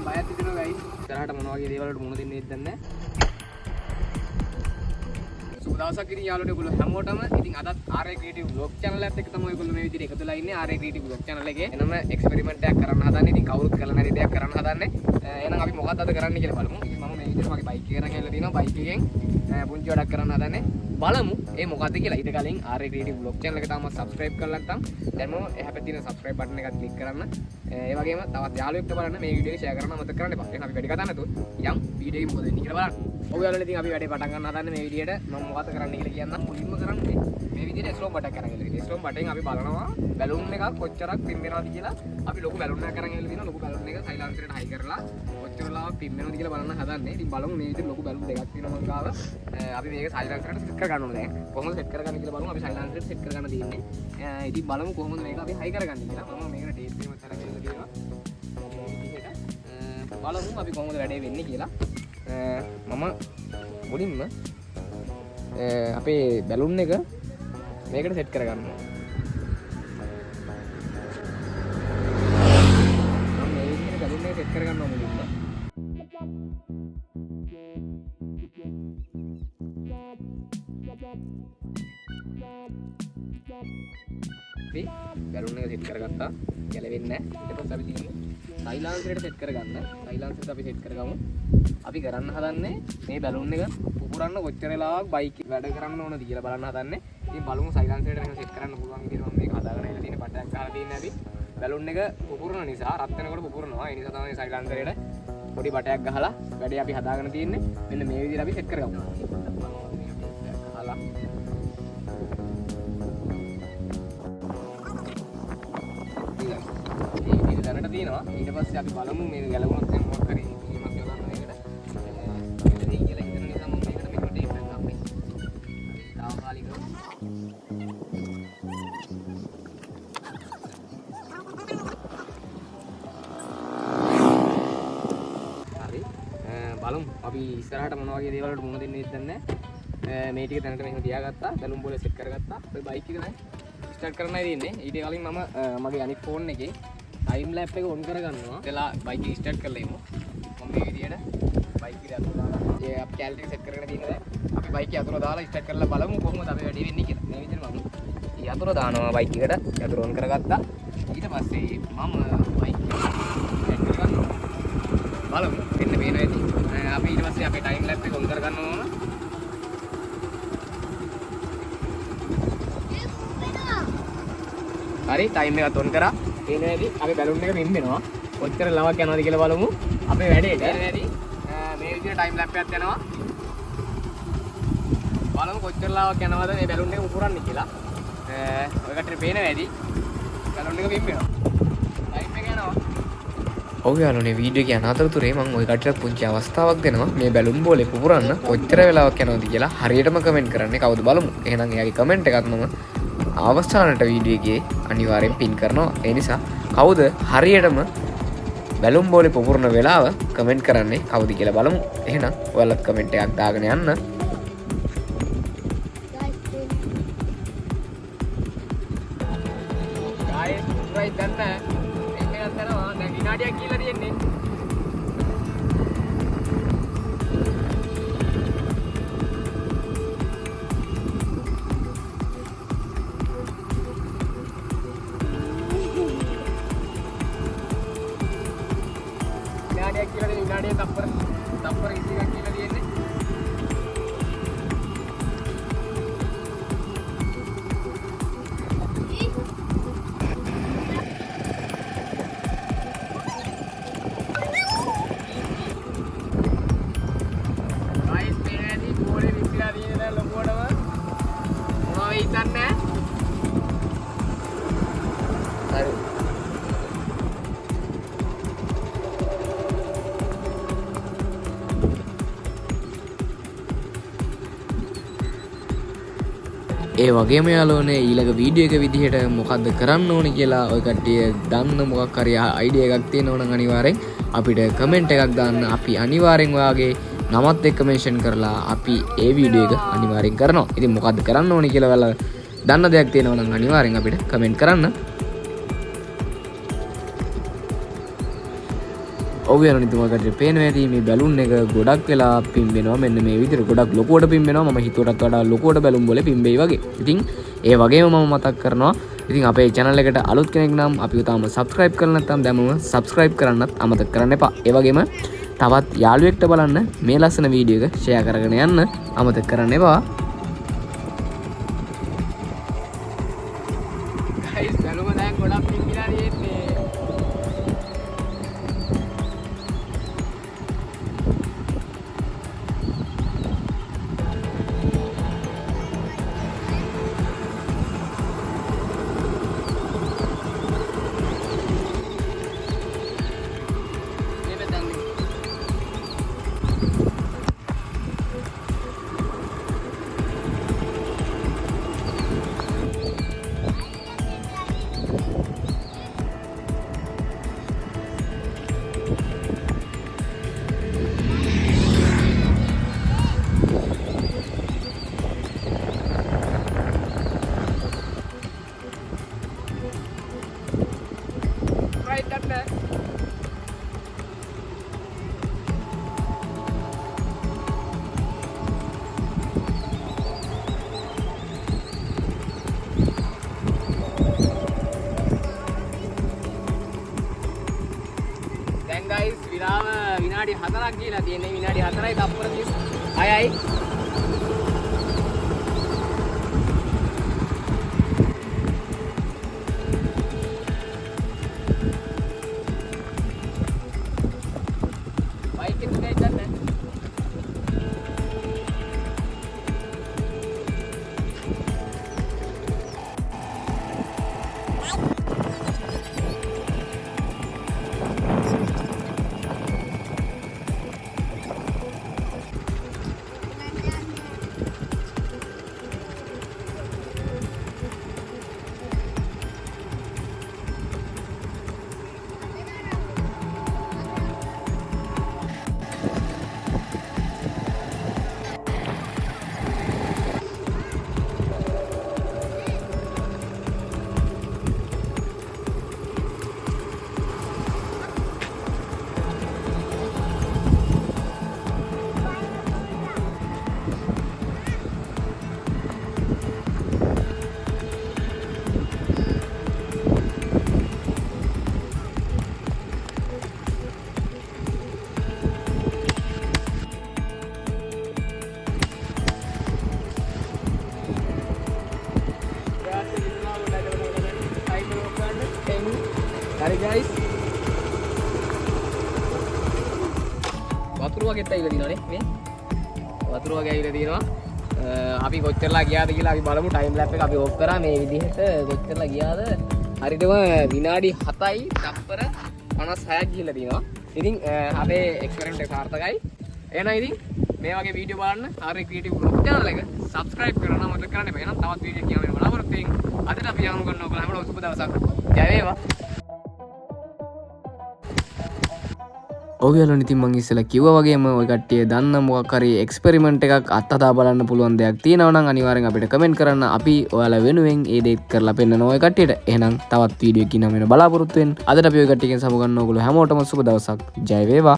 මම බයත් හිතෙනවා ගයිස්. ඉතරහට මොන වගේ දේවල් වලට මුණ දෙන්නේ නැද්ද? සුබ දවසක් ඉතින් යාළුවෝ ඔයගොල්ලෝ හැමෝටම ඉතින් අදත් RA Creative Vlog channel එකත් එක්ක තමයි ඔයගොල්ලෝ මේ විදිහට එකතුලා ඉන්නේ RA Creative Vlog channel එකේ. එනම එක්ස්පෙරිමන්ට් එකක් කරන්න හදන්නේ. ඉතින් කවුරුත් කරලා නැති දෙයක් කරන්න හදන්නේ. එහෙනම් අපි මොකක්ද අද කරන්න කියලා බලමු. ඉතින් මම මේ විදිහට මගේ බයික් එක අරන් ඇවිල්ලා තියෙනවා. බයික් එකෙන් පුංචි වැඩක් කරන්න හදන්නේ. බලමු ඒ මොකද්ද කියලා. ඊට කලින් RA Creative Vlog channel එක තාම subscribe කරලා නැත්නම් දැන්ම එහා පැත්තේ තියෙන subscribe button එකත් click කරන්න. ඒ වගේම තවත් යාළුවෙක්ට බලන්න මේ වීඩියෝ එක share කරන්න මතක කරන්න එපා. එහෙනම් අපි වැඩි කතා නැතුව යම් වීඩියෝ එක මොකද වෙන්නේ කියලා බලන්න. ඔව් යාළුවෝ ඉතින් අපි වැඩේ පටන් ගන්න හදන්නේ මේ විදිහට. මම මොකද්ද කරන්න කියලා කියන්නම්. මුලින්ම කරන්නේ මේ විදිහට ස්ලෝම් බටක් අරන් ඉල්ලගෙන. ස්ලෝම් බටෙන් අපි බලනවා බැලුන් එකක් කොච්චරක් පිම්බෙනවද කියලා. අපි ලොකු බැලුන් එකක් අරන් ඉල්ලලා දිනවා. ලොකු බැලුන් එක සයිලන්සරේට හයි කරලා කොච්චර ලාව පිම්බෙනවද කියලා බලන්න හදන්නේ. ඉතින් බලමු මේ විදිහට ලොකු බැලුන් දෙකක් තියෙනවා මං ගාව. අපි මේක සයිලන්සරේට සෙට් කරගන්න ඕනේ දැන්. කොහොමද සෙට් කරගන්නේ කියලා බලමු. අපි සයිලන්සරේට සෙට් කරගන්න තියෙන්නේ. ඉතින් බලමු කොහොමද මේක අපි හයි කරගන්නේ කියලා. මම මේකට ටේප් එකක් අරන් ඉල්ලලා තියෙනවා. බලමු අපි කොහොමද වැඩේ වෙන්නේ කියලා. මම මුලින්ම අපේ බැලුන් එක මේකට සෙට් කරගන්නවා. මම මේ විදිහට බැලුන් එක සෙට් කරගන්නවා මුලින්ම. අපි බැලුන් එක සෙට් කරගත්තා. ගැලවෙන්නේ නැහැ. ඊට පස්සේ අපි තියෙන්නේ සයිලන්සරේට සෙට් කරගන්න. සයිලන්සරේට අපි සෙට් කරගමු. අපි කරන්න හදන්නේ මේ බැලුන් එක පුපුරන්න කොච්චර වෙලාවක් බයික් වැඩ කරන්න ඕනද කියලා බලන්න හදන්නේ. ඉතින් බලමු සයිලන්සරේට මේක සෙට් කරන්න පුළුවන් විදිහට මම මේක හදාගෙන ඉන්න තියෙන බටයක් ගහලා තියෙන්නේ අපි. බැලුන් එක පුපුරන නිසා රත් වෙනකොට පුපුරනවා. ඒ නිසා තමයි සයිලන්සරේට පොඩි බටයක් ගහලා වැඩේ අපි හදාගෙන තියෙන්නේ. මෙන්න මේ විදිහට අපි සෙට් කරගමු. අහලා දැනට තියෙනවා. ඊට පස්සේ අපි බලමු මේක ගැලවුණොත් දැන් මොකක් කරේ කීමක් යවන්න මේකට. මේක දෙයි කියලා හිතන නිසා මම මේකට ටේප් එකක් ගන්නවා. තාවකාලිකව. හරි. බලමු අපි ඉස්සරහට මොන වගේ දේවල් වලට මුහුණ දෙන්නේ නැත්නම් මේ ටික දැනට මෙහෙම තියාගත්තා. බැලුම් බෝල සෙට් කරගත්තා. අපේ බයික් එක දැන් ස්ටාර්ට් කරන්නයි තියෙන්නේ. ඊට කලින් මම මගේ අනිත් ෆෝන් එකේ ටයිම් ලැප් එක ඔන් කරගන්නවා. එතලා බයික් එක ස්ටාර්ට් කරලා ඉමු. මම මේ විදියට බයික් එක අතුර දාලා ඒ අප් කැලරි සෙට් කරගෙන තියෙනවා. අපි බයික් එක අතුර දාලා ස්ටාර්ට් කරලා බලමු කොහොමද අපි වැඩේ වෙන්නේ කියලා. මේ විදියට මම ඊ අතුර දානවා බයික් එකට. අතුර ඔන් කරගත්තා. ඊට පස්සේ මම බයික් එක සෙට් කරගන්නවා. බලමු එන්න පේනවා ඇති. අපි ඊට පස්සේ අපේ ටයිම් ලැප් එක ඔන් කරගන්නවා. හරි ටයිම් එකත් ඔන් කරා. එනේදී අපි බැලුන් එක පිම්බෙනවා. කොච්චර ලවක් යනවද කියලා බලමු. අපේ වැඩේට එනේදී මේ විදිහට ටයිම් ලැප් එකක් යනවා. බලමු කොච්චර ලවක් යනවද මේ බැලුන් එක උපුරන්නේ කියලා. ඔය කට්ටියට පේනවා ඇති. බැලුන් එක පිම්බෙනවා. ටයිම් එක යනවා. ඔව් යාළුවනේ වීඩියෝ එක යන අතරතුරේ මම ওই කට්ටියට පුංචි අවස්ථාවක් දෙනවා. මේ බැලුන් බෝලේ පුපුරන්න කොච්චර වෙලාවක් යනවද කියලා හරියටම කමෙන්ට් කරන්න. කවුද බලමු. එහෙනම් එයාගේ කමෙන්ට් එකත් මම අවස්ථානට වීඩියෝ එකේ අනිවාර්යෙන් පින් කරනවා. ඒ නිසා කවුද හරියටම බැලුම් බෝලේ පුපුරන වෙලාව කමෙන්ට් කරන්නේ කවුද කියලා බලමු. එහෙනම් ඔයාලත් කමෙන්ට් එකක් දාගෙන යන්න. ගායිස් රයිට් ගන්න. එන්න යනවා. දැන් විනාඩියක් කියලා තියෙන්නේ. විනාඩිය තප්පර 20ක් කියලා තියෙන්නේ. ගයිස් මේනේදී බෝලේ විසිලා තියෙන දැන් ලොකුවටම මොනවද හිතන්නේ? හරි ඒ වගේම යාළුවනේ ඊළඟ වීඩියෝ එක විදිහට මොකද්ද කරන්න ඕනේ කියලා ඔය කට්ටිය දන්න මොකක් හරි අයිඩියා එකක් තියෙනවා නම් අනිවාර්යෙන් අපිට කමෙන්ට් එකක් දාන්න. අපි අනිවාර්යෙන් ඔයාගේ නමත් එක්ක මෙන්ෂන් කරලා අපි ඒ වීඩියෝ එක අනිවාර්යෙන් කරනවා. ඉතින් මොකද්ද කරන්න ඕනේ කියලා ඔයාලා දන්න දෙයක් තියෙනවා නම් අනිවාර්යෙන් අපිට කමෙන්ට් කරන්න. ඔව් යාළුවනේ ඉතින් ඔයකට පේනවා ඇති මේ බැලුන් එක ගොඩක් වෙලා පිම්බෙනවා. මෙන්න මේ විදිහට ගොඩක් ලොකුවට පිම්බෙනවා. මම හිතුවටත් වඩා ලොකුවට බැලුම් බෝලේ පිම්බෙයි වගේ. ඉතින් ඒ වගේම මම මතක් කරනවා ඉතින් අපේ channel එකට අලුත් කෙනෙක් නම් අපිව තාම subscribe කරලා නැත්නම් දැන්ම subscribe කරන්නත් අමතක කරන්න එපා. ඒ වගේම තවත් යාළුවෙක්ට බලන්න මේ ලස්සන වීඩියෝ එක share කරගෙන යන්න අමතක කරන්න එපා. guys බැලුම දැන් ගොඩක් පිම්බිලා තියෙන්නේ. දැන් guys විලාම විනාඩි 4ක් ගිහලා තියෙන්නේ. විනාඩි 4යි තප්පර 36යි. බයික් එක දෙයි ගන්න. හරි guys වතුර වගේත් ඇවිල්ලා දිනවනේ මේ වතුර වගේ ඇවිල්ලා දිනවා අපි කොච්චරලා ගියාද කියලා අපි බලමු ටයිම් ලැප් එක අපි ඕෆ් කරා මේ විදිහට කොච්චරලා ගියාද හරියටම විනාඩි 7යි තප්පර 56ක් ගිහිල්ලා දිනවා ඉතින් අපේ එක්ස්පෙරිමන්ට් එක සාර්ථකයි එහෙනම් ඉතින් මේ වගේ වීඩියෝ බලන්න ආරේ ක්‍රියේටිව් බ්ලොග් channel එක subscribe කරන්න මතක කරන්න එපා එහෙනම් තවත් වීඩියෝ කියන්න වෙන බලාපොරොත්තු වෙමින් අදට අපි යමු කරන ඔයගොල්ලෝ හැමෝටම සුබ දවසක් ජය වේවා ඔව් යාළුවනේ ඉතින් මං ඉස්සෙල්ලා කිව්වා වගේම ඔය කට්ටිය දන්න මොකක් හරි එක්ස්පෙරිමන්ට් එකක් අත්හදා බලන්න පුළුවන් දෙයක් තියෙනවා නම් අනිවාර්යෙන් අපිට කමෙන්ට් කරන්න අපි ඔයාලා වෙනුවෙන් ඒ දේත් කරලා පෙන්නනවා ඔය කට්ටියට. එහෙනම් තවත් වීඩියෝ එකකින් නම් වෙන බලාපොරොත්තු වෙන්න. අදට අපි ඔය කට්ටියකින් සමු ගන්න ඕගොල්ලෝ හැමෝටම සුබ දවසක්. ජය වේවා.